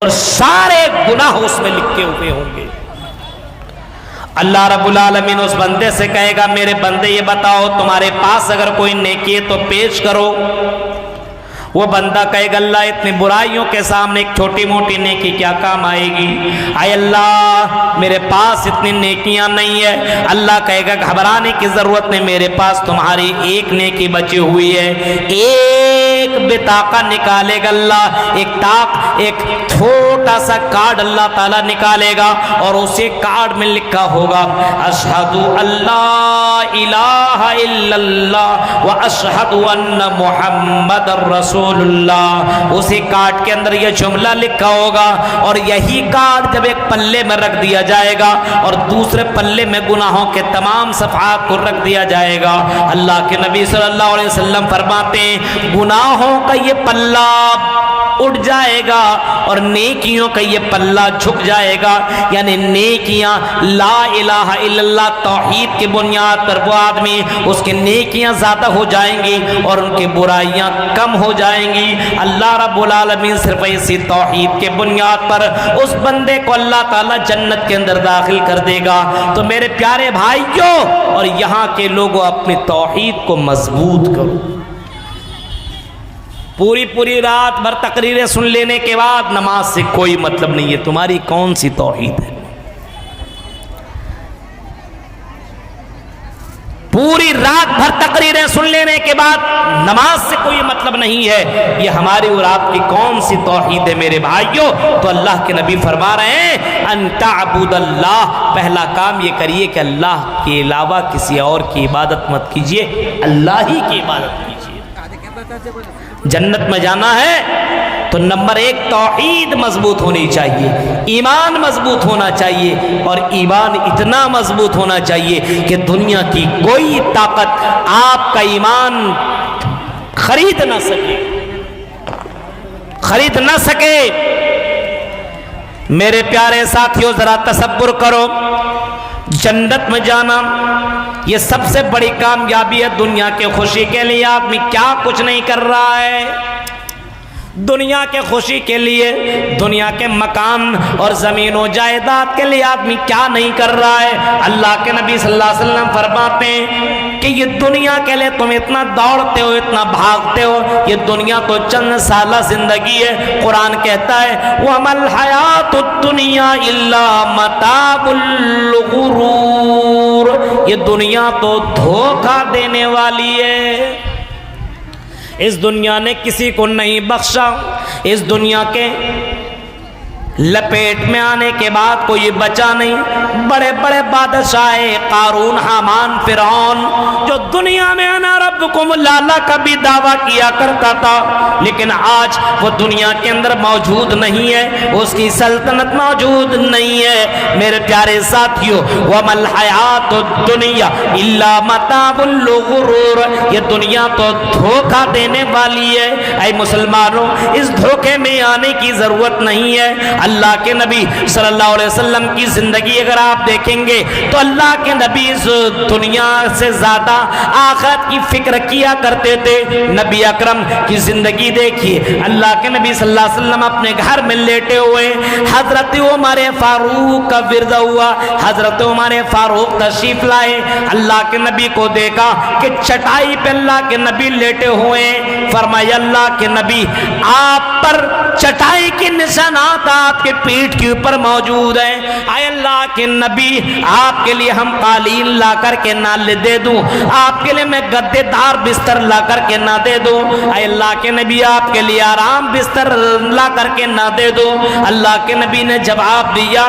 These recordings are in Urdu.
اور سارے گناہ اس میں لکھے ہوئے ہوں گے۔ اللہ رب العالمین اس بندے سے کہے گا میرے بندے یہ بتاؤ تمہارے پاس اگر کوئی نیکی ہے تو پیش کرو۔ وہ بندہ کہے گا اللہ اتنی برائیوں کے سامنے ایک چھوٹی موٹی نیکی کیا کام آئے گی؟ اے اللہ میرے پاس اتنی نیکیاں نہیں ہے۔ اللہ کہے گا گھبرانے کی ضرورت نہیں، میرے پاس تمہاری ایک نیکی بچی ہوئی ہے۔ ایک بطاقہ نکالے گا اللہ، ایک چھوٹا سا کارڈ اللہ تعالیٰ نکالے گا اور اسی کارڈ میں لکھا ہوگا اشہد اللہ الہ الا اللہ و اشہد ان محمد رسول اللہ۔ اسی کارڈ کے اندر یہ جملہ لکھا ہوگا اور یہی کارڈ جب ایک پلے میں رکھ دیا جائے گا اور دوسرے پلے میں گناہوں کے تمام صفحات کو رکھ دیا جائے گا۔ اللہ کے نبی صلی اللہ علیہ وسلم فرماتے ہیں گناہوں کا یہ پلہ اٹھ جائے گا اور نیکیوں کا یہ پلہ جھک جائے گا، یعنی نیکیاں لا الہ الا اللہ توحید کی بنیاد پر وہ آدمی اس کی نیکیاں زیادہ ہو جائیں گی اور ان کی برائیاں کم ہو جائیں گی۔ اللہ رب العالمین صرف اسی توحید کے بنیاد پر اس بندے کو اللہ تعالیٰ جنت کے اندر داخل کر دے گا۔ تو میرے پیارے بھائیوں اور یہاں کے لوگوں اپنی توحید کو مضبوط کرو۔ پوری رات بھر تقریریں سن لینے کے بعد نماز سے کوئی مطلب نہیں ہے، تمہاری کون سی توحید ہے؟ پوری رات بھر تقریریں سن لینے کے بعد نماز سے کوئی مطلب نہیں ہے، یہ ہماری اور آپ کی کون سی توحید ہے میرے بھائیوں؟ تو اللہ کے نبی فرما رہے ہیں ان تعبد اللہ، پہلا کام یہ کریے کہ اللہ کے علاوہ کسی اور کی عبادت مت کیجیے، اللہ ہی کی عبادت کیجیے۔ جنت میں جانا ہے تو نمبر ایک توحید مضبوط ہونی چاہیے، ایمان مضبوط ہونا چاہیے، اور ایمان اتنا مضبوط ہونا چاہیے کہ دنیا کی کوئی طاقت آپ کا ایمان خرید نہ سکے۔ میرے پیارے ساتھیوں ذرا تصور کرو، جنت میں جانا یہ سب سے بڑی کامیابی ہے۔ دنیا کے خوشی کے لیے آدمی کیا کچھ نہیں کر رہا ہے، دنیا کے خوشی کے لیے، دنیا کے مکان اور زمین و جائیداد کے لیے آدمی کیا نہیں کر رہا ہے۔ اللہ کے نبی صلی اللہ علیہ وسلم فرماتے ہیں کہ یہ دنیا کے لیے تم اتنا دوڑتے ہو، اتنا بھاگتے ہو، یہ دنیا تو چند سالہ زندگی ہے۔ قرآن کہتا ہے وَمَا الْحَيَاةُ الدُّنْيَا إِلَّا مَتَاعُ الْغُرُورِ، یہ دنیا تو دھوکہ دینے والی ہے۔ اس دنیا نے کسی کو نہیں بخشا، اس دنیا کے لپیٹ میں آنے کے بعد کوئی بچا نہیں۔ بڑے بڑے بادشاہ قارون، حامان، فرعون جو دنیا میں انا ربکم العلیٰ کا بھی دعویٰ کیا کرتا تھا، لیکن آج وہ دنیا کے اندر موجود نہیں ہے، اس کی سلطنت موجود نہیں ہے۔ میرے پیارے ساتھیوں وَمَا الْحَيَاةُ الدُّنْيَا إِلَّا مَتَاعُ الْغُرُورِ، یہ دنیا تو دھوکہ دینے والی ہے۔ اے مسلمانوں اس دھوکے میں آنے کی ضرورت نہیں ہے۔ اللہ کے نبی صلی اللہ علیہ وسلم کی زندگی اگر آپ دیکھیں گے تو اللہ کے نبی اس دنیا سے زیادہ آخرت کی فکر کیا کرتے تھے۔ نبی اکرم کی زندگی دیکھیے، اللہ کے نبی صلی اللہ علیہ وسلم اپنے گھر میں لیٹے ہوئے، حضرت عمر فاروق کا ورد ہوا، حضرت عمر فاروق تشریف لائے، اللہ کے نبی کو دیکھا کہ چٹائی پہ اللہ کے نبی لیٹے ہوئے، فرمایا اللہ کے نبی آپ پر چٹائی کے نشانات آپ کے پیٹھ کے اوپر موجود ہیں، اے اللہ کے نبی آپ کے لیے ہم قالین لا کر کے نہ دے دوں، آپ کے لیے میں گدے دار بستر لا کر کے نہ دے دوں، اے اللہ کے نبی آپ کے لیے آرام بستر لا کر کے نہ دے دوں۔ اللہ کے نبی نے جواب دیا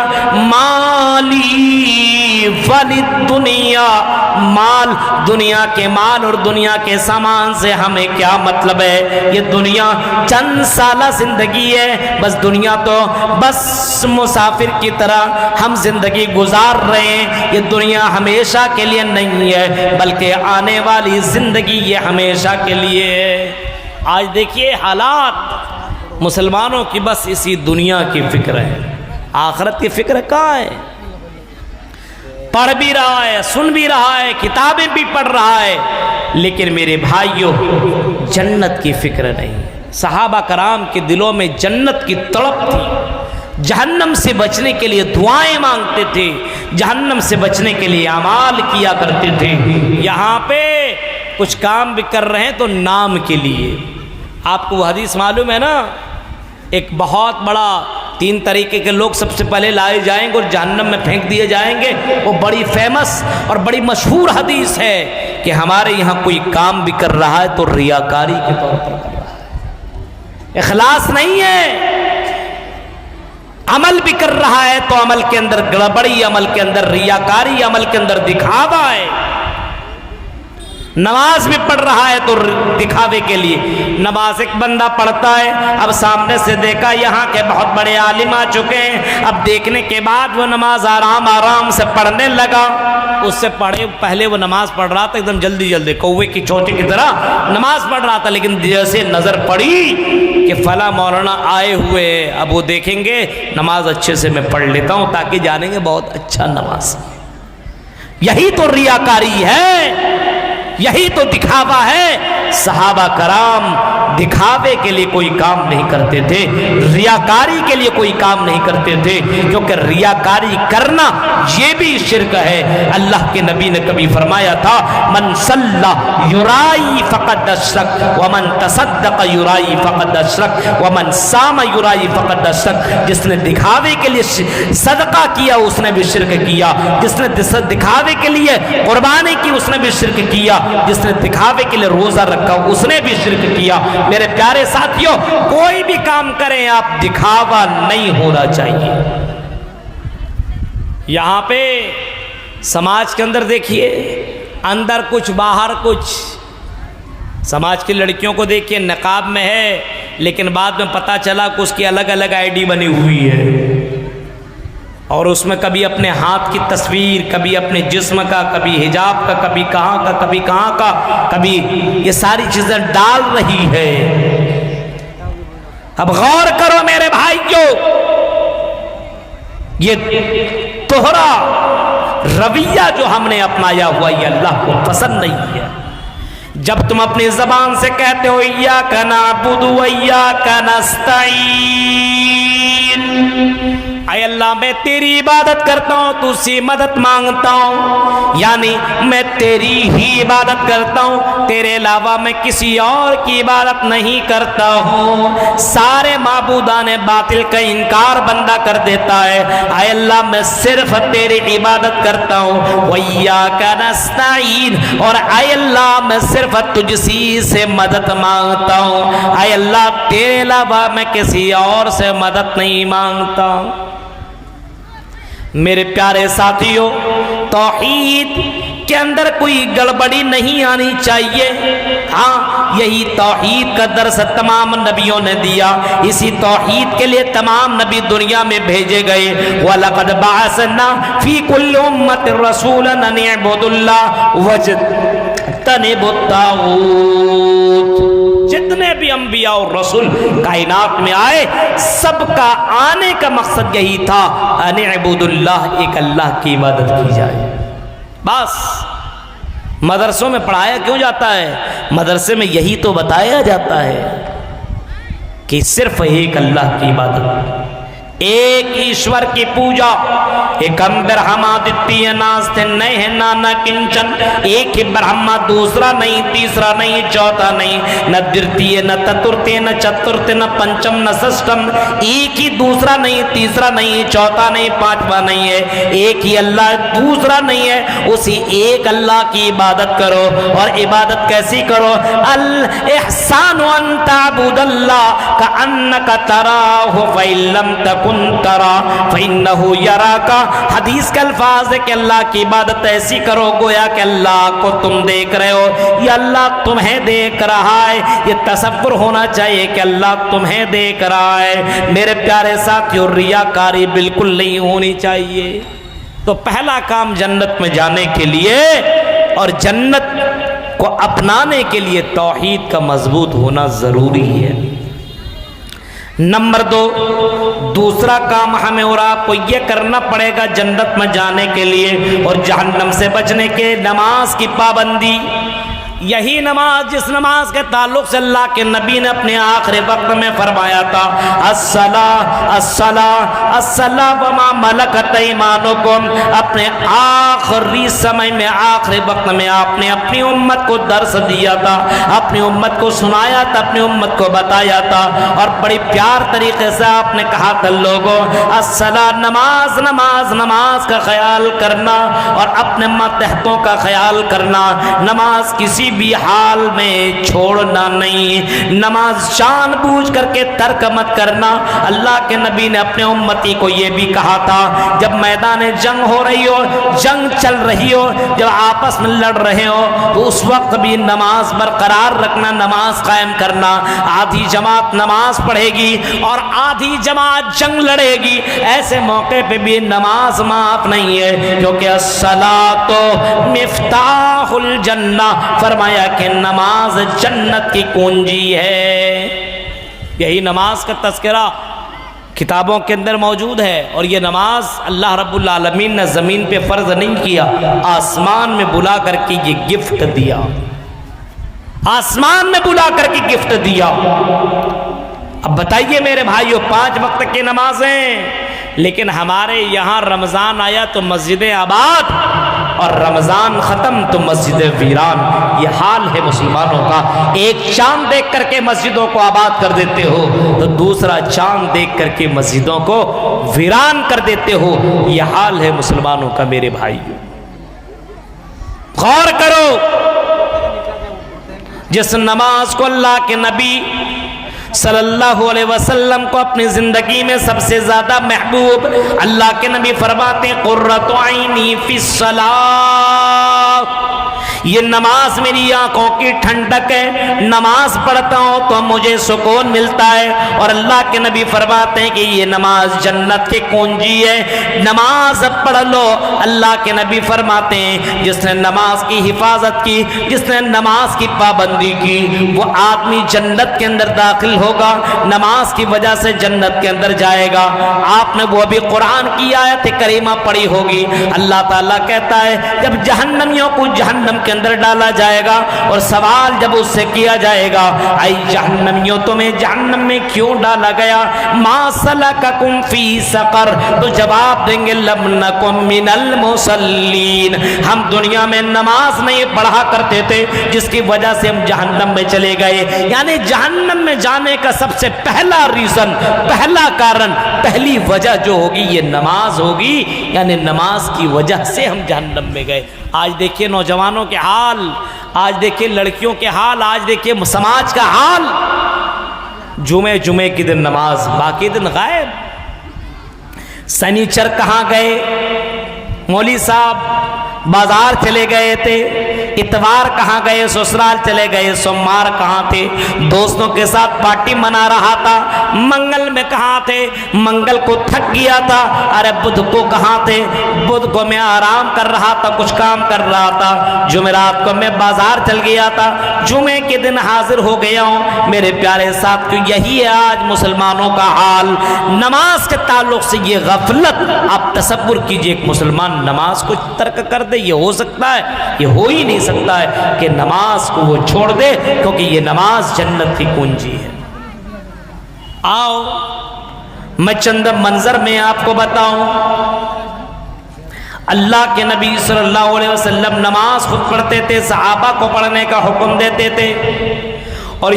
مالی وللدنیا، مال، دنیا کے مال اور دنیا کے سامان سے ہمیں کیا مطلب ہے؟ یہ دنیا چند سالہ زندگی ہے، بس دنیا تو بس مسافر کی طرح ہم زندگی گزار رہے ہیں۔ یہ دنیا ہمیشہ کے لیے نہیں ہے بلکہ آنے والی زندگی یہ ہمیشہ کے لیے ہے۔ آج دیکھیے حالات مسلمانوں کی بس اسی دنیا کی فکر ہے، آخرت کی فکر کہاں ہے؟ پڑھ بھی رہا ہے، سن بھی رہا ہے، کتابیں بھی پڑھ رہا ہے، لیکن میرے بھائیوں جنت کی فکر نہیں۔ صحابہ کرام کے دلوں میں جنت کی تڑپ تھی، جہنم سے بچنے کے لیے دعائیں مانگتے تھے، جہنم سے بچنے کے لیے اعمال کیا کرتے تھے۔ یہاں پہ کچھ کام بھی کر رہے ہیں تو نام کے لیے۔ آپ کو وہ حدیث معلوم ہے نا، ایک بہت بڑا 3 طریقے کے لوگ سب سے پہلے لائے جائیں گے اور جہنم میں پھینک دیے جائیں گے۔ وہ بڑی فیمس اور بڑی مشہور حدیث ہے کہ ہمارے یہاں کوئی کام بھی کر رہا ہے تو ریاکاری کے طور پر کر رہا ہے، اخلاص نہیں ہے۔ عمل بھی کر رہا ہے تو عمل کے اندر گڑبڑی، عمل کے اندر ریاکاری، عمل کے اندر دکھاوا ہے۔ نماز بھی پڑھ رہا ہے تو دکھاوے کے لیے۔ نماز ایک بندہ پڑھتا ہے، اب سامنے سے دیکھا یہاں کے بہت بڑے عالم آ چکے ہیں، اب دیکھنے کے بعد وہ نماز آرام سے پڑھنے لگا۔ اس سے پہلے وہ نماز پڑھ رہا تھا ایک دم جلدی کوے کی چوٹی کی طرح نماز پڑھ رہا تھا، لیکن جیسے نظر پڑی کہ فلاں مولانا آئے ہوئے، اب وہ دیکھیں گے نماز اچھے سے میں پڑھ لیتا ہوں تاکہ جانیں گے بہت اچھا نماز۔ یہی تو ریاکاری ہے، یہی تو دکھاوا ہے۔ صحابہ کرام دکھاوے کے لیے کوئی کام نہیں کرتے تھے، ریاکاری کے لیے کوئی کام نہیں کرتے تھے، کیونکہ ریاکاری کرنا یہ بھی شرک ہے۔ اللہ کے نبی نے کبھی فرمایا تھا، من صلی یرائی فقد اشرک ومن تصدق یرائی فقد اشرک ومن صام یرائی فقد اشرک۔ جس نے دکھاوے کے لیے صدقہ کیا اس نے بھی شرک کیا، جس نے دکھاوے کے لیے قربانی کی اس نے بھی شرک کیا، جس نے دکھاوے کے لیے روزہ رکھا اس نے بھی شرک کیا۔ میرے پیارے ساتھیوں، کوئی بھی کام کریں آپ دکھاوا نہیں ہونا چاہیے۔ یہاں پہ سماج کے اندر دیکھیے، اندر کچھ باہر کچھ۔ سماج کی لڑکیوں کو دیکھیے نقاب میں ہے، لیکن بعد میں پتا چلا کہ اس کی الگ الگ آئی ڈی بنی ہوئی ہے، اور اس میں کبھی اپنے ہاتھ کی تصویر، کبھی اپنے جسم کا، کبھی حجاب کا، کبھی کہاں کا، کبھی کہاں کا، کبھی یہ ساری چیزیں ڈال رہی ہے۔ اب غور کرو میرے بھائیوں، یہ توہرا رویہ جو ہم نے اپنایا ہوا یہ اللہ کو پسند نہیں ہے۔ جب تم اپنی زبان سے کہتے ہو ایاک نعبد و ایاک نستعین، اے اللہ میں تیری عبادت کرتا ہوں، تو سے مدد مانگتا ہوں، یعنی میں تیری ہی عبادت کرتا ہوں، تیرے علاوہ میں کسی اور کی عبادت نہیں کرتا ہوں۔ سارے معبودان باطل کا انکار بندہ کر دیتا ہے، اے اللہ میں صرف تیری عبادت کرتا ہوں۔ وَإِيَّاكَ نَسْتَعِينُ، اور اے اللہ میں صرف تجھ سے مدد مانگتا ہوں، اے اللہ تیرے علاوہ میں کسی اور سے مدد نہیں مانگتا۔ میرے پیارے ساتھیوں، توحید کے اندر کوئی گڑبڑی نہیں آنی چاہیے۔ ہاں، یہی توحید کا درس تمام نبیوں نے دیا، اسی توحید کے لیے تمام نبی دنیا میں بھیجے گئے۔ وَلَقَدْ بَعَثْنَا فِي كُلِّ أُمَّةٍ رَسُولًا أَنِ اعْبُدُوا اللَّهَ وَاجْتَنِبُوا الطَّاغُوتَ۔ جتنے بھی انبیاء اور رسول کائنات میں آئے، سب کا آنے کا مقصد یہی تھا، ان اعبدوا اللہ، ایک اللہ کی عبادت کی جائے۔ بس مدرسوں میں پڑھایا کیوں جاتا ہے؟ مدرسے میں یہی تو بتایا جاتا ہے کہ صرف ایک اللہ کی عبادت، ایک ایشور کی پوجا، ایکم برہما دتیہ ناستن نہیں نانا کنچن، ایک ہی برہما، دوسرا نہیں، تیسرا نہیں، چوتھا نہیں، نہ درتیہ نہ تترتیہ نہ چترتیہ نہ پنچم نہ سشٹم، ایک ہی، دوسرا نہیں، تیسرا نہیں، چوتھا نہیں، پانچواں نہیں ہے، ایک ہی اللہ، دوسرا نہیں ہے، اسی ایک اللہ کی عبادت کرو۔ اور عبادت کیسی کرو؟ الاحسان ان تعبد اللہ کأنک تراہ فإن لم تکن ترا فإنہ یراکا۔ حدیث کا الفاظ ہے کہ اللہ کی عبادت ایسی کرو گویا کہ اللہ کو تم دیکھ رہے ہو، یا اللہ تمہیں دیکھ رہا ہے۔ یہ تصور ہونا چاہیے کہ اللہ تمہیں دیکھ رہا ہے۔ میرے پیارے ساتھیوں، ریاکاری بالکل نہیں ہونی چاہیے۔ تو پہلا کام جنت میں جانے کے لیے اور جنت کو اپنانے کے لیے توحید کا مضبوط ہونا ضروری ہے۔ نمبر 2، دوسرا کام ہمیں اور آپ کو یہ کرنا پڑے گا جنت میں جانے کے لیے اور جہنم سے بچنے کے، نماز کی پابندی۔ یہی نماز جس نماز کے تعلق سے اللہ کے نبی نے اپنے آخری وقت میں فرمایا تھا الصلاۃ وما ملکت ایمانکم، اپنے آخری سمے میں آخری وقت میں آپ نے اپنی امت کو درس دیا تھا، اپنی امت کو سنایا تھا، اپنی امت کو بتایا تھا، اور بڑی پیار طریقے سے آپ نے کہا تھا لوگوں الصلاۃ، نماز نماز نماز کا خیال کرنا اور اپنے ماتحتوں کا خیال کرنا، نماز کسی بھی حال میں چھوڑنا نہیں، نماز جان بوجھ کر کے ترک مت کرنا۔ اللہ کے نبی نے اپنے امتی کو یہ بھی کہا تھا جب میدان جنگ ہو رہی ہو، جنگ چل رہی ہو، جب آپس میں لڑ رہے ہو تو اس وقت بھی نماز برقرار رکھنا، نماز قائم کرنا۔ آدھی جماعت نماز پڑھے گی اور آدھی جماعت جنگ لڑے گی، ایسے موقع پہ بھی نماز معاف نہیں ہے، کیونکہ الصلاۃ مفتاح الجنہ، فرمایا کہ نماز جنت کی کنجی ہے۔ یہی نماز کا تذکرہ کتابوں کے اندر موجود ہے، اور یہ نماز اللہ رب العالمین نے زمین پہ فرض نہیں کیا، آسمان میں بلا کر کے یہ گفٹ دیا، آسمان میں بلا کر کے گفٹ دیا۔ اب بتائیے میرے بھائیو، 5 وقت کی نمازیں، لیکن ہمارے یہاں رمضان آیا تو مسجدیں آباد، اور رمضان ختم تو مسجد ویران۔ یہ حال ہے مسلمانوں کا، ایک چاند دیکھ کر کے مسجدوں کو آباد کر دیتے ہو تو دوسرا چاند دیکھ کر کے مسجدوں کو ویران کر دیتے ہو۔ یہ حال ہے مسلمانوں کا میرے بھائیو، غور کرو۔ جس نماز کو اللہ کے نبی صلی اللہ علیہ وسلم کو اپنی زندگی میں سب سے زیادہ محبوب، اللہ کے نبی فرماتے ہیں قرۃ عینی فی الصلاۃ، یہ نماز میری آنکھوں کی ٹھنڈک ہے، نماز پڑھتا ہوں تو مجھے سکون ملتا ہے۔ اور اللہ کے نبی فرماتے ہیں کہ یہ نماز جنت کی کنجی ہے، نماز پڑھ لو۔ اللہ کے نبی فرماتے ہیں جس نے نماز کی حفاظت کی، جس نے نماز کی پابندی کی، وہ آدمی جنت کے اندر داخل ہوگا، نماز کی وجہ سے جنت کے اندر جائے گا۔ آپ نے وہ بھی قرآن کی آیت کریمہ پڑھی ہوگی، اللہ تعالیٰ کہتا ہے جب جہنمیوں کو جہنم کے اندر ڈالا جائے گا اور سوال جب اس سے کیا جائے گا اے جہنمیوں تمہیں جہنم میں کیوں ڈالا گیا، ما سلککم فی سقر، تو جواب دیں گے لم نکن من المصلین، ہم دنیا میں نماز نہیں پڑھا کرتے تھے جس کی وجہ سے ہم جہنم میں چلے گئے۔ یعنی جہنم میں جانے کا سب سے پہلا ریزن، پہلا کارن، پہلی وجہ جو ہوگی یہ نماز ہوگی، یعنی نماز کی وجہ سے ہم جہنم میں گئے۔ آج دیکھیے نوجوانوں کے حال، آج دیکھیے لڑکیوں کے حال، آج دیکھیے سماج کا حال، جمعے کے دن نماز، باقی دن غائب۔ سنیچر کہاں گئے؟ مولوی صاحب بازار چلے گئے تھے، اتوار کہاں گئے؟ سسرال چلے گئے، سوموار کہاں تھے؟ دوستوں کے ساتھ پارٹی منا رہا تھا۔ منگل میں کہاں تھے؟ منگل کو تھک گیا تھا، ارے بدھ کو کہاں تھے؟ بدھ کو میں آرام کر رہا تھا، کچھ کام کر رہا تھا۔ جمعرات کو میں بازار چل گیا تھا، جمعے کے دن حاضر ہو گیا ہوں۔ میرے پیارے ساتھیو، یہی ہے آج مسلمانوں کا حال۔ نماز کے تعلق سے یہ غفلت، آپ تصور کیجئے ایک مسلمان نماز کو ترک کر دے، یہ ہو سکتا ہے؟ یہ ہو ہی نہیں سکتا ہے کہ نماز کو وہ چھوڑ دے، کیونکہ یہ نماز جنت کی کنجی ہے۔ آؤ میں چند منظر میں آپ کو بتاؤں۔ اللہ کے نبی صلی اللہ علیہ وسلم نماز خود پڑھتے تھے، صحابہ کو پڑھنے کا حکم دیتے تھے، اور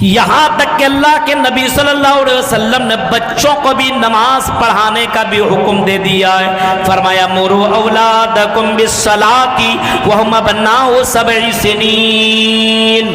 یہاں تک کہ اللہ کے نبی صلی اللہ علیہ وسلم نے بچوں کو بھی نماز پڑھانے کا بھی حکم دے دیا ہے۔ فرمایا مروا اولادکم بالصلاۃ وہم ابناء 7 سنین،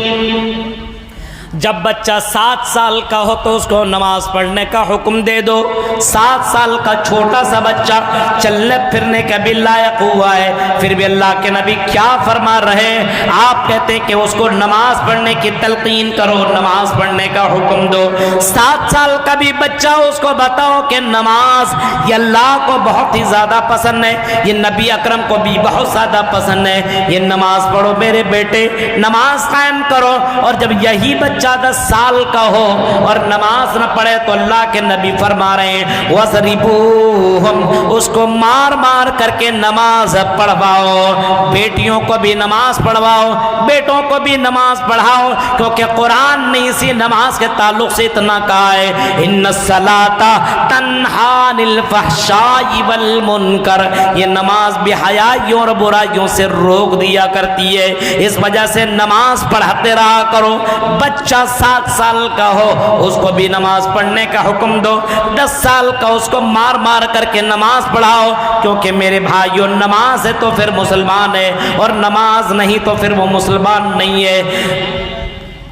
جب بچہ 7 سال کا ہو تو اس کو نماز پڑھنے کا حکم دے دو۔ 7 سال کا چھوٹا سا بچہ چلنے پھرنے کا بھی لائق ہوا ہے، پھر بھی اللہ کے نبی کیا فرما رہے ہیں؟ آپ کہتے ہیں کہ اس کو نماز پڑھنے کی تلقین کرو، نماز پڑھنے کا حکم دو۔ 7 سال کا کبھی بچہ اس کو بتاؤ کہ نماز یہ اللہ کو بہت ہی زیادہ پسند ہے، یہ نبی اکرم کو بھی بہت زیادہ پسند ہے، یہ نماز پڑھو میرے بیٹے، نماز قائم کرو، اور جب یہی بچہ 10 سال کا ہو اور نماز نہ پڑھے تو اللہ کے نبی فرما رہے ہیں وَضْرِبُوهُمْ، اس کو مار مار کر کے نماز پڑھواؤ۔ بیٹیوں کو بھی نماز پڑھواؤ، بیٹوں کو بھی نماز پڑھاؤ، کیونکہ قرآن نے اسی نماز کے تعلق سے اتنا کہا ہے اِنَّ الصَّلَاةَ تَنْهَىٰ عَنِ الْفَحْشَاءِ وَالْمُنکَرِ، یہ نماز بے حیائیوں اور برائیوں سے روک دیا کرتی ہے، اس وجہ سے نماز پڑھاتے رہا کرو۔ بچہ 7 سال کا ہو اس کو بھی نماز پڑھنے کا حکم دو، 10 سال کا اس کو مار مار کر کے نماز پڑھاؤ، کیونکہ میرے بھائیوں نماز ہے تو پھر مسلمان ہے، اور نماز نہیں تو پھر وہ مسلمان نہیں ہے۔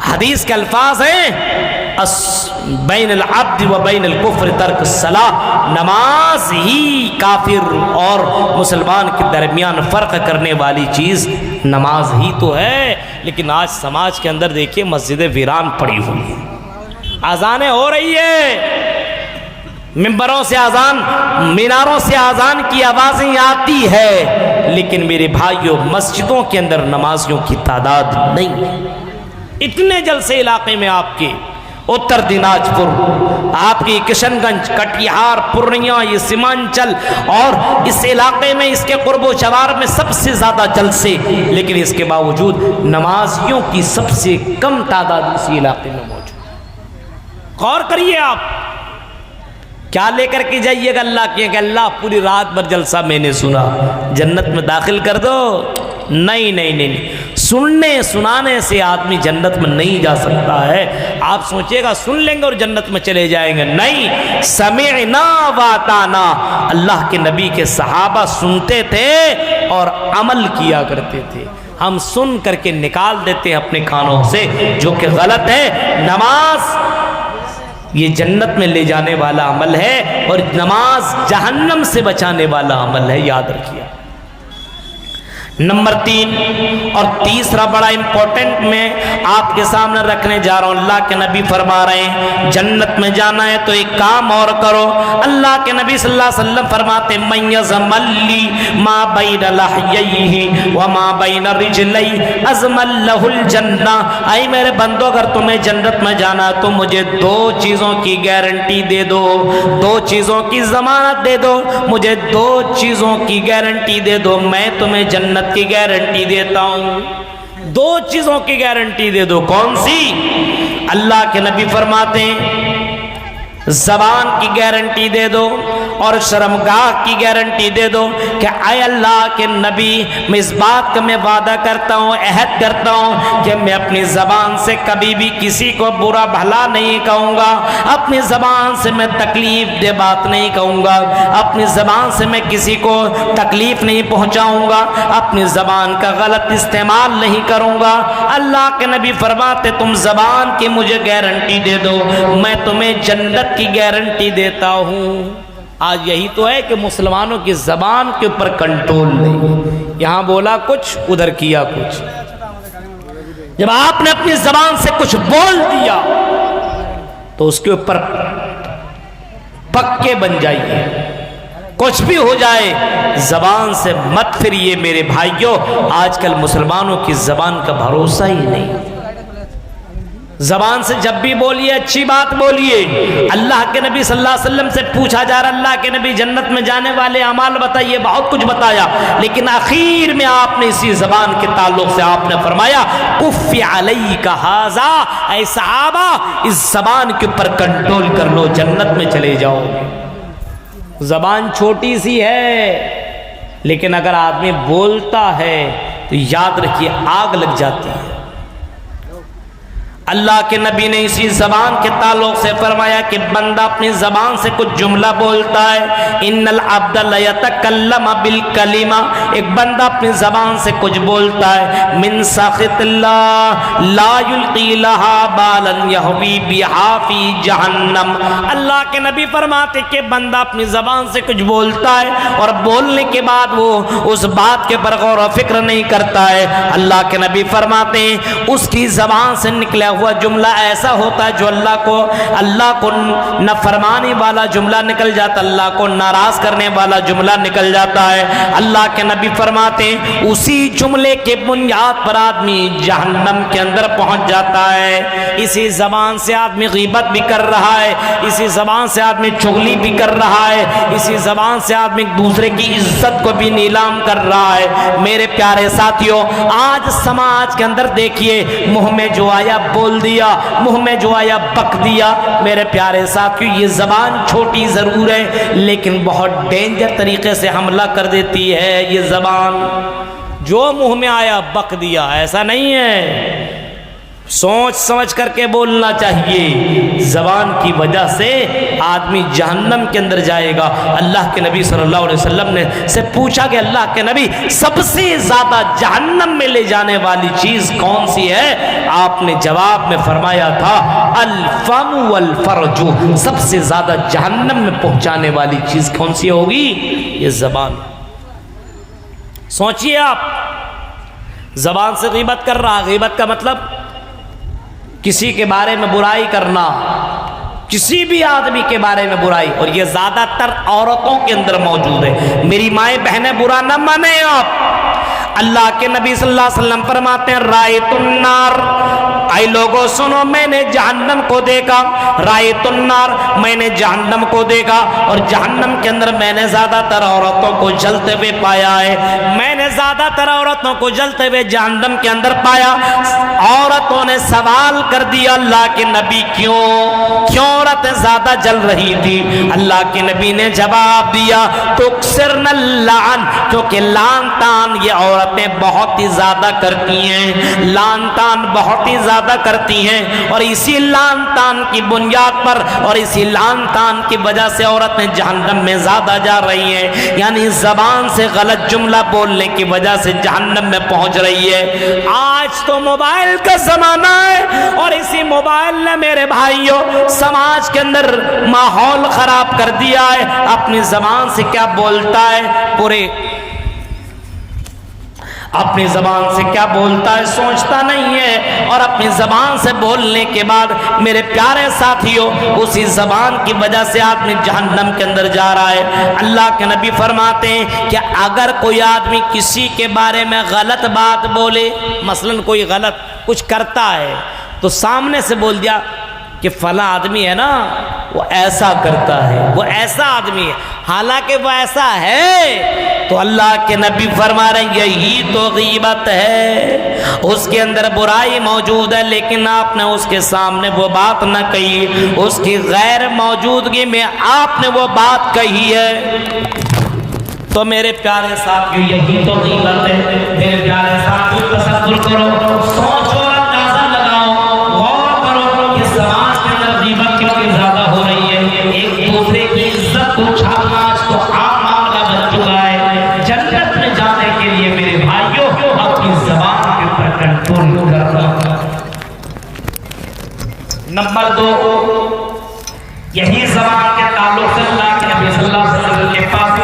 حدیث کے الفاظ ہیں بین العبد و بین الکفر ترک الصلاۃ، نماز ہی کافر اور مسلمان کے درمیان فرق کرنے والی چیز نماز ہی تو ہے۔ لیکن آج سماج کے اندر دیکھیے مسجدیں ویران پڑی ہوئی ہیں، اذانیں ہو رہی ہے، ممبروں سے اذان، میناروں سے اذان کی آوازیں آتی ہے، لیکن میرے بھائیوں مسجدوں کے اندر نمازیوں کی تعداد نہیں ہے۔ اتنے جلسے علاقے میں آپ کے اتر دیناج پور، آپ کی کشن گنج، کٹیہار، پورنیہ، یہ سیمانچل اور اس علاقے میں اس کے قرب و جوار میں سب سے زیادہ جلسے، لیکن اس کے باوجود نمازیوں کی سب سے کم تعداد اسی علاقے میں موجود ہے۔ غور کریے آپ کیا لے کر کے جائیے گا اللہ کے کہ اللہ پوری رات بھر جلسہ میں نے سنا، جنت میں داخل کر دو؟ نہیں نہیں نہیں، سننے سنانے سے آدمی جنت میں نہیں جا سکتا ہے۔ آپ سوچئے گا سن لیں گے اور جنت میں چلے جائیں گے، نہیں، سمعنا واطعنا، اللہ کے نبی کے صحابہ سنتے تھے اور عمل کیا کرتے تھے۔ ہم سن کر کے نکال دیتے ہیں اپنے کانوں سے، جو کہ غلط ہے۔ نماز یہ جنت میں لے جانے والا عمل ہے، اور نماز جہنم سے بچانے والا عمل ہے، یاد رکھیے۔ نمبر 3 اور تیسرا بڑا امپورٹنٹ میں آپ کے سامنے رکھنے جا رہا ہوں، اللہ کے نبی فرما رہے ہیں جنت میں جانا ہے تو ایک کام اور کرو۔ اللہ کے نبی صلی اللہ علیہ وسلم فرماتے ہیں من یضمن لی ما بین لحییہ وما بین رجلی ازمن لہ الجنہ، اے میرے بندو اگر تمہیں جنت میں جانا ہے تو مجھے 2 چیزوں کی گارنٹی دے دو، 2 چیزوں کی ضمانت دے دو، مجھے 2 چیزوں کی گارنٹی دے دو، میں تمہیں جنت کی گارنٹی دیتا ہوں۔ 2 چیزوں کی گارنٹی دے دو، کون سی؟ اللہ کے نبی فرماتے ہیں زبان کی گارنٹی دے دو اور شرمگاہ کی گارنٹی دے دو کہ اے اللہ کے نبی میں اس بات کا میں وعدہ کرتا ہوں، عہد کرتا ہوں کہ میں اپنی زبان سے کبھی بھی کسی کو برا بھلا نہیں کہوں گا، اپنی زبان سے میں تکلیف دہ بات نہیں کہوں گا، اپنی زبان سے میں کسی کو تکلیف نہیں پہنچاؤں گا، اپنی زبان کا غلط استعمال نہیں کروں گا۔ اللہ کے نبی فرماتے تم زبان کی مجھے گارنٹی دے دو، میں تمہیں جنت کی گارنٹی دیتا ہوں۔ آج یہی تو ہے کہ مسلمانوں کی زبان کے اوپر کنٹرول نہیں، یہاں بولا کچھ ادھر کیا کچھ۔ جب آپ نے اپنی زبان سے کچھ بول دیا تو اس کے اوپر پکے بن جائیے، کچھ بھی ہو جائے زبان سے مت پھریے میرے بھائیوں۔ آج کل مسلمانوں کی زبان کا بھروسہ ہی نہیں، زبان سے جب بھی بولیے اچھی بات بولیے۔ اللہ کے نبی صلی اللہ علیہ وسلم سے پوچھا جا رہا اللہ کے نبی جنت میں جانے والے اعمال بتائیے، بہت کچھ بتایا، لیکن آخر میں آپ نے اسی زبان کے تعلق سے آپ نے فرمایا کف علیک ھذا، اے صحابہ اس زبان کے اوپر کنٹرول کر لو، جنت میں چلے جاؤ گے۔ زبان چھوٹی سی ہے لیکن اگر آدمی بولتا ہے تو یاد رکھیے آگ لگ جاتی ہے۔ اللہ کے نبی نے اسی زبان کے تعلق سے فرمایا کہ بندہ اپنی زبان سے کچھ جملہ بولتا ہے، ان العبد لیتکلم بالکلمہ، ایک بندہ اپنی زبان سے کچھ بولتا ہے من سخط اللہ لا یلقی لہا بالا یہوی بہا فی جہنم۔ اللہ کے نبی فرماتے کہ بندہ اپنی زبان سے کچھ بولتا ہے اور بولنے کے بعد وہ اس بات کے پر غور و فکر نہیں کرتا ہے، اللہ کے نبی فرماتے ہیں اس کی زبان سے نکلا ہوا جملہ ایسا ہوتا ہے جو اللہ کو نافرمانی والا جملہ نکل جاتا، اللہ کو ناراض کرنے والا جملہ نکل جاتا ہے۔ اللہ کے نبی فرماتے ہیں اسی جملے کے بنیاد پر آدمی جہنم کے اندر پہنچ جاتا ہے۔ اسی زبان سے آدمی غیبت بھی کر رہا ہے، اسی زبان سے آدمی چغلی بھی کر رہا ہے، اسی زبان سے آدمی دوسرے کی عزت کو بھی نیلام کر رہا ہے۔ میرے پیارے ساتھیوں، آج سماج کے اندر دیکھیے، منہ میں جو آیا بول دیا، منہ میں جو آیا بک دیا۔ میرے پیارے ساتھیوں، یہ زبان چھوٹی ضرور ہے لیکن بہت ڈینجر طریقے سے حملہ کر دیتی ہے۔ یہ زبان جو منہ میں آیا بک دیا، ایسا نہیں ہے، سوچ سمجھ کر کے بولنا چاہیے۔ زبان کی وجہ سے آدمی جہنم کے اندر جائے گا۔ اللہ کے نبی صلی اللہ علیہ وسلم نے سے پوچھا کہ اللہ کے نبی سب سے زیادہ جہنم میں لے جانے والی چیز کون سی ہے؟ آپ نے جواب میں فرمایا تھا الفم والفرج، سب سے زیادہ جہنم میں پہنچانے والی چیز کون سی ہوگی؟ یہ زبان۔ سوچئے آپ، زبان سے غیبت کر رہا، غیبت کا مطلب کسی کے بارے میں برائی کرنا، کسی بھی آدمی کے بارے میں برائی، اور یہ زیادہ تر عورتوں کے اندر موجود ہے۔ میری مائیں بہنیں برا نہ مانیں آپ، اللہ کے نبی صلی اللہ علیہ وسلم فرماتے ہیں رائت النار، اے لوگوں سنو، میں نے جہنم کو دیکھا، رائت النار، میں نے جہنم کو دیکھا، اور جہنم کے اندر میں نے زیادہ تر عورتوں کو جلتے ہوئے پایا ہے، میں نے زیادہ تر عورتوں کو جلتے ہوئے جہنم کے اندر پایا۔ عورتوں نے سوال کر دیا اللہ کے نبی کیوں عورتیں زیادہ جل رہی تھی؟ اللہ کے نبی نے جواب دیا تکسرن اللعن، کیونکہ لان تان یہ عورتیں بہت ہی زیادہ کرتی ہیں، لان تان بہت ہی زیادہ کرتی ہیں، اور اسی لان تان کی بنیاد پر اور اسی لان تان کی وجہ سے عورتیں جہنم میں زیادہ جا رہی ہیں، یعنی زبان سے غلط جملہ بولنے کی وجہ سے جہنم میں پہنچ رہی ہے۔ آج تو موبائل کا زمانہ ہے، اور اسی موبائل نے میرے بھائیوں سماج کے اندر ماحول خراب کر دیا ہے۔ اپنی زبان سے کیا بولتا ہے، اپنی زبان سے کیا بولتا ہے سوچتا نہیں ہے، اور اپنی زبان سے بولنے کے بعد میرے پیارے ساتھیوں اسی زبان کی وجہ سے آدمی جہنم کے اندر جا رہا ہے۔ اللہ کے نبی فرماتے ہیں کہ اگر کوئی آدمی کسی کے بارے میں غلط بات بولے، مثلا کوئی غلط کچھ کرتا ہے تو سامنے سے بول دیا کہ فلاں آدمی ہے نا وہ ایسا کرتا ہے، وہ ایسا آدمی ہے، حالانکہ وہ ایسا ہے، تو اللہ کے نبی فرما رہے ہیں یہی تو غیبت ہے، اس کے اندر برائی موجود ہے لیکن آپ نے اس کے سامنے وہ بات نہ کہی، اس کی غیر موجودگی میں آپ نے وہ بات کہی ہے۔ تو میرے پیارے ساتھیو یہی تو غیبت ہے۔ میرے پیارے ساتھیو تصور کرو، سوچو، اندازہ لگاؤ، غور کرو کہ سماج کے اندر غیبت کتنی زیادہ ہو رہی ہے، ایک دوسرے کی عزت کو چھاپنا آج تو عام معاملہ بن چکا ہے۔ جنت میں جانے کے لیے میرے بھائیوں اپنی زبان کے اوپر کنٹرول کرنا۔ نمبر 2، یہی زبان کے تعلق سے اللہ کے نبی صلی اللہ علیہ وسلم کے پاس